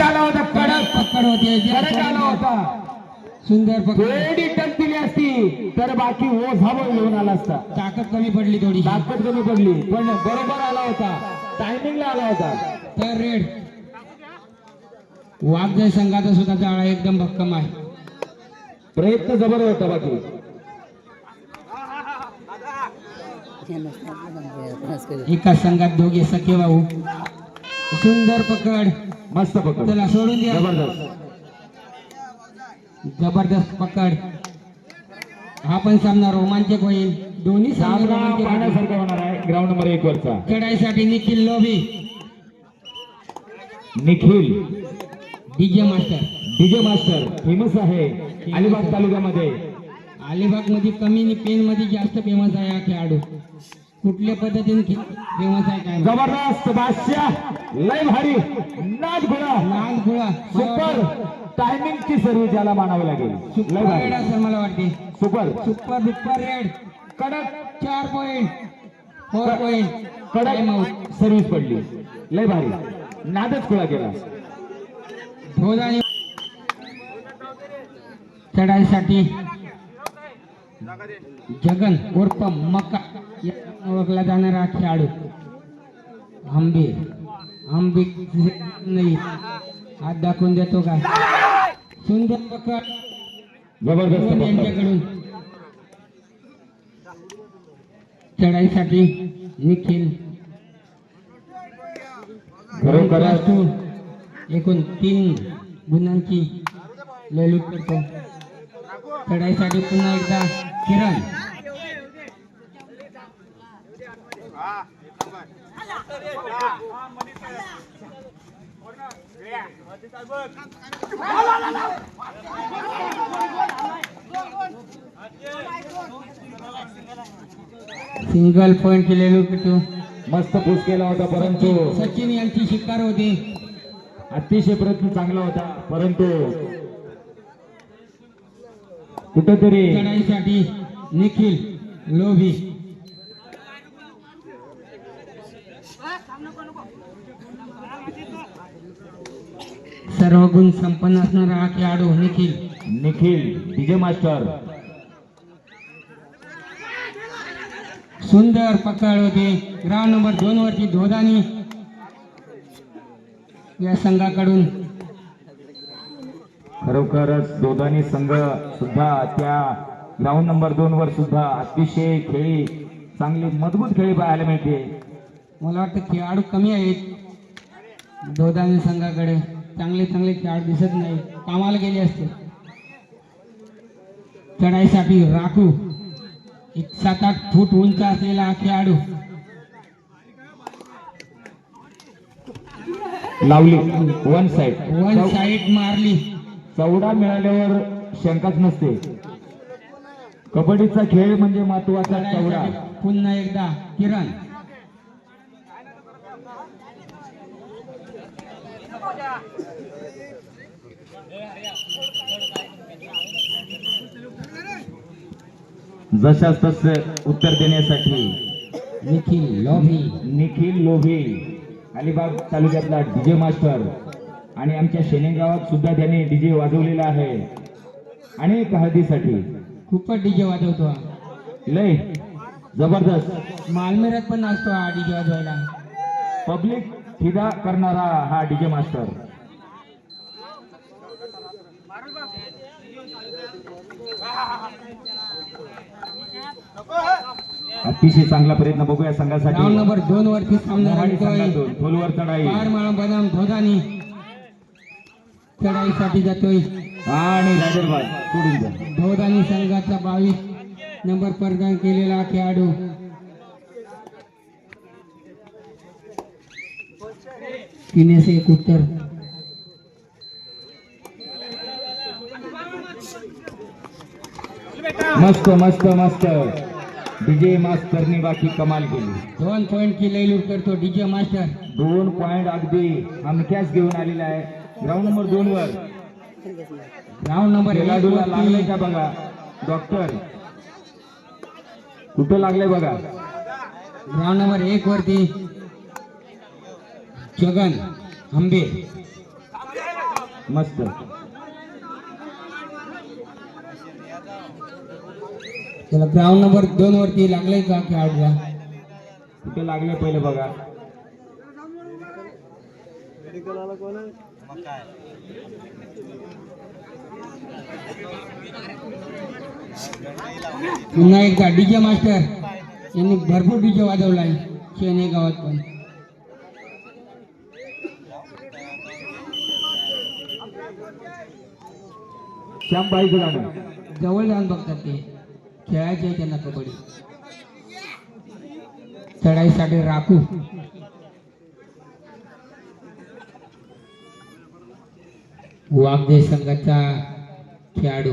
कडक आला होता, कडक पकड होते कडक आला होता. सुंदर पकड. थोडी टच दिली असती तर बाकी ओझावर घेऊन आला असता. ताकद कमी पडली थोडी. ताकद कमी पडली पण बरोबर आला होता, टायमिंगला आला होता. तर रेड वाघजय संघाचा सुद्धा जाळा एकदम भक्कम आहे. प्रयत्न जबर होता बाकी. एका संघात दोघे सखे भाऊ. सुंदर पकड. मस्त पकड. चला सोडून द्या. जबरदस्त जबरदस्त पकड. हा पण सामना रोमांचक होईल. दोन्ही सामना पाहण्यासारखा होणार आहे. ग्राउंड नंबर 1 वरचा चढाईसाठी निखिल लोभी. Nikhil DJ master. DJ master famous आहे अलिबाग तालुक्यामध्ये. अलिबाग मध्ये कमी आणि पेन मध्ये जास्त फेमस आहे हा खेळाडू. कुठल्या पद्धतीने फेमस आहे काय? जबरदस्त बादशाह लय भारी. नाद घोडा नाग गोळा सुपर टायमिंगची सर्व्हिस ज्याला मानावी लागेल. लय भारी रेड असेल मला वाटते. Super super duper red. कडक 4 पॉइंट 4 पॉइंट. कडक सर्व्हिस पडली. लय भारी नादच खुळा केला. धोदाने चढाईसाठी जगन उर्फ मक्का या ओळखला जाणारा खेळाडू. आंबे नाही हात दाखवून देतो का? सुंदर पकड जबरदस्त पकड. यांच्याकडून. चढाईसाठी निखिल खरोखरच एकूण 3 गुणांची लढत करतो. चढाईसाठी पुन्हा एकदा किरण. सिंगल पॉइंट केलेलो किटू. मस्त पुश केला होता परंतु सचिन यांची शिकार होती. अतिशय प्रयत्न चांगला होता परंतु कुठेतरी चढाईसाठी निखिल लोभी. सर्व गुण संपन्न असणारा हा खेळाडू निखिल डीजे मास्टर. सुंदर पकड होते. ग्राउंड नंबर 2 वरती धोदानी या संघाकडून. खरोखरच दोघांनी संघ सुद्धा त्या ग्राउंड नंबर 2 वर सुद्धा अतिशय खेळी चांगली मजबूत खेळी पाहायला मिळते. मला वाटतं खेळाडू कमी आहेत दोदानी संघाकडे. चांगले खेळाडू दिसत नाही. कामाला गेले असते. चढाईसाठी राखू 7-8 फूट उंच असलेला हा खेळाडू. लावली वन साइड मारली. चौडा मिळाल्यावर शंकाच नसते. कबड्डीचा खेळ म्हणजे महत्वाचा चौडा. पुन्हा एकदा किरण. जशाच तसे उत्तर देण्यासाठी निखिल लोभी अलिबाग तालुक्यातला डीजे मास्टर. आणि आमच्या शेनेगावात सुद्धा त्याने डीजे वाजवलेला आहे अनेक हळदीसाठी. खूपच डीजे वाजवतो हा. लय जबरदस्त. मालमेरात पण असतो हा डीजे वाजवायला. पब्लिक फिदा करणारा हा डीजे मास्टर. अतिशय चांगला प्रयत्न बघूया संघासाठी. ग्राउंड नंबर 2 वरती सामना रंगतोय. खोलवर चढाई बनाम धोदानी चढाईसाठी जातोय. आणि रायडरबाद सोडून द्या. धोदानी संघाचा 22 नंबर प्रदान केलेला खेळाडू. पिण्यास एक उत्तर. मस्त मस्त मस्त डीजे मास्टरने बाकी कमाल केली. 2 पॉइंट की लयलूट करतो डीजे मास्टर. 2 पॉइंट अगदी हमक्यास घेऊन आलेला आहे ग्राउंड नंबर 2 वर. ग्राउंड नंबर 1 खेळाडूला लागले का बघा डॉक्टर. कुठं लागले बघा. ग्राउंड नंबर 1 वरती जगन आंबे. मस्त. त्याला ग्राउंड नंबर 2 वरती लागले का खेळाडूला? कुठे लागले पहिले बघा. पुन्हा एकदा डीजे मास्टर यांनी भरपूर डीजे वाजवलाय शेणे गावात पण. श्यामबाईचं गाणं. जवळ जाऊन बघतात ते. खेळायचे आहे त्यांना कबड्डी. चढाईसाठी राखू. वाघदेव संघाचा खेळाडू.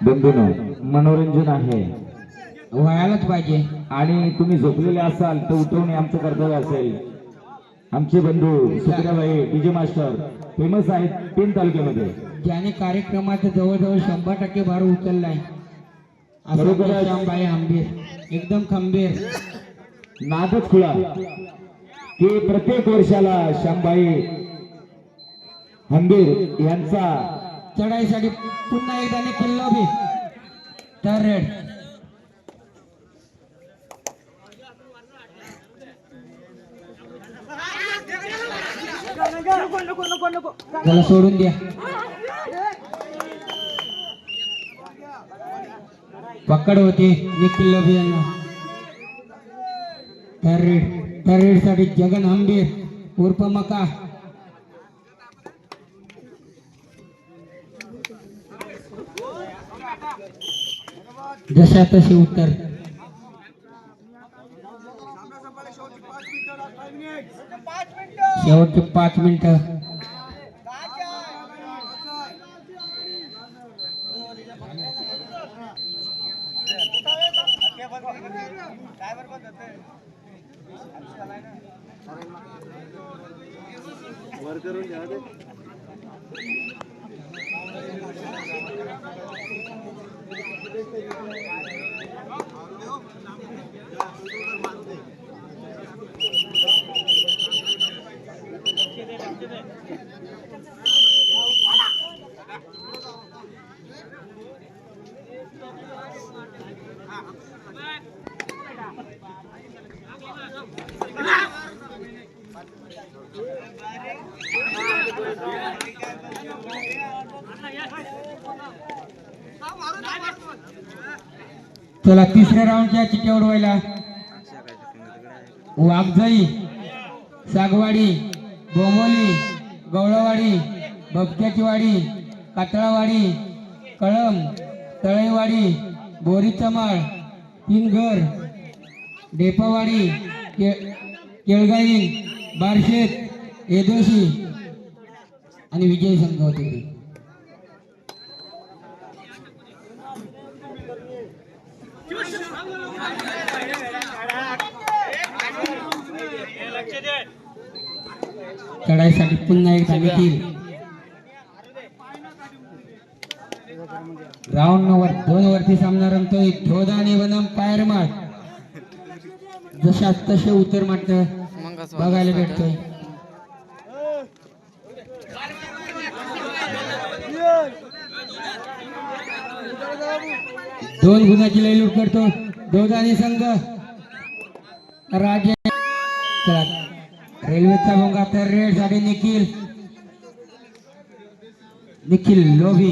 बंधूंनो, मनोरंजन आहे व्हायलाच पाहिजे. आणि तुम्ही झोपलेले असाल तर उठवणे आमचं कर्तव्य असेल. आमचे बंधू सुप्रियाबाई डीजे मास्टर फेमस आहेत 3 तालुक्यामध्ये. ज्याने कार्यक्रमाचा जवळजवळ 100% भार उचललाय बरोबर. श्यामबाई आंबीर एकदम खंबीर. नादच खुळा की प्रत्येक वर्षाला श्यामबाई हंबीर यांचा चढाईसाठी पुन्हा एकदा निखिल लोभी. तर रेड त्याला सोडून द्या. पकड होते निखिल लोभी यांना. तर रेड साठी जगन हंबीर उर्फ मका. जशा तसे उत्तर. शेवटचे 5 मिनिटं. चला तिसऱ्या राऊंडच्या चिठ्ठ्या उडवायला. वाघजाई, सागवाडी, बोमोली, गवळवाडी, भपक्याची वाडी, कातळावाडी, कळम, तळईवाडी, बोरी चमाळ, पिनघर, डेपावाडी, केळगाई, बारशेत, एदोशी आणि विजय संघ होते. चढाईसाठी पुन्हा एकदा निखिल. राऊंड नंबर 2 वरती सामना रंगतोय. धोद आणि वनम पायर मार. जशा तसे उत्तर मात्र बघायला भेटतोय. दोन गुणाची लयलूट करतो दोघांनी संघ. राजे रेल्वेचा भोंगा. तर रेड साठी निखिल लोभी.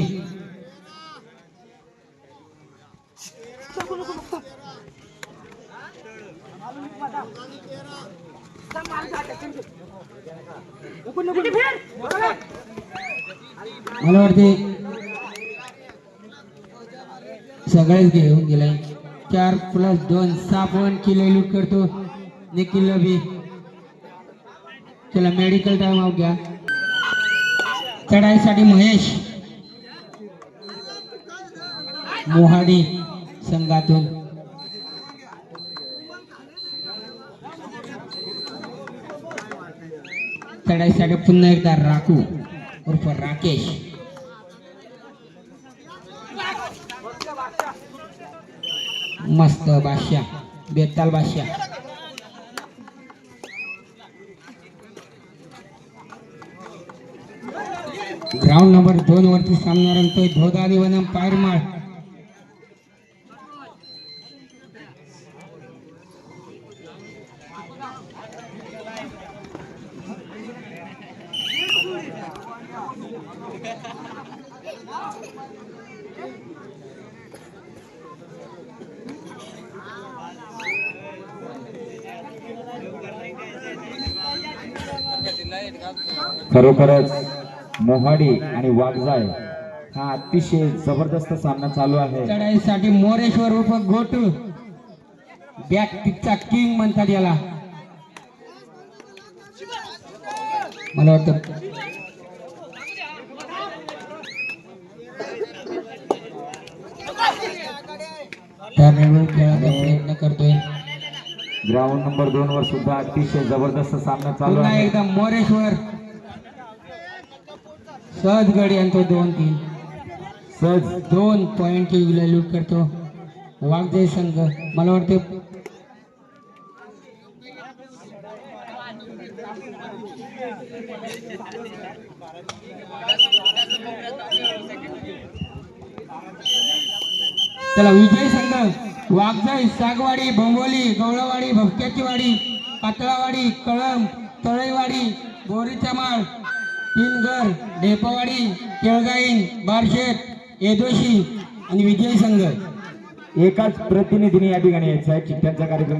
मला वाटते सगळेच घेऊन गेलाय. 4+2 6 पॉइंट किलो लूट करतो निखिल लबी. चला मेडिकल टाइम आउट घ्या. चढाईसाठी महेश मोहाडी संघातून. चढाईसाठी पुन्हा एकदा राखू उर्फ राकेश. मस्त बादशाह बेताल बादशाह. ग्राउंड नंबर 2 वरती सामना रंगतोय धोदादी वनम पायरमाळ. खरोखरच मोहाडी आणि वाघजाय हा अतिशय जबरदस्त सामना चालू आहे. चढाईसाठी मोरेश्वर उर्फ गोटू बॅक किकचा किंग म्हणतात याला. मला वाटतं खेळाचा प्रयत्न करतोय. ग्राउंड नंबर 2 वर सुद्धा अतिशय जबरदस्त सामना चालू पुन्हा आहे. एकदा मोरेश्वर सहज गडी आणतो 2-3 सहज 2 पॉइंट लूट करतो वाघजय संघ. मला वाटते चला विजय संघ वाघजाई सागवाडी बोंबोली गवळावाडी भपक्याची वाडी पातळावाडी कळम तळईवाडी बोरीचा माळ तीनघर ढेपावाडी केळगाईन बारशेत येदोशी आणि विजय संघ. एकाच प्रतिनिधीने या ठिकाणी यायचा आहे. चिठ्ठ्यांचा कार्यक्रम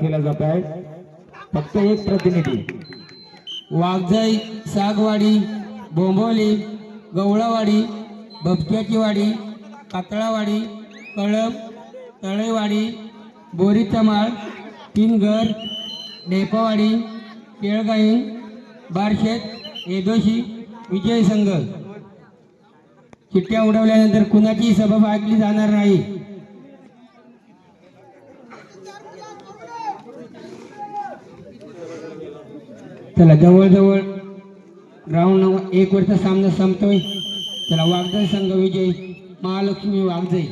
केला जात आहे. फक्त एक प्रतिनिधी. वाघजाई सागवाडी बोंबोली गवळावाडी भपक्याची वाडी कातळावाडी कळम तळेवाडी बोरीचा माळ तीनघर ढेपावाडी केळगाईन बारशेत येदोशी विजय संघ. चिठ्ठ्या उडवल्यानंतर कुणाची सभा ऐकली जाणार नाही. चला जवळजवळ ग्राउंड नंबर 1 वरचा सामना संपतोय. चला वाघजाई संघ विजय महालक्ष्मी वाघजाई.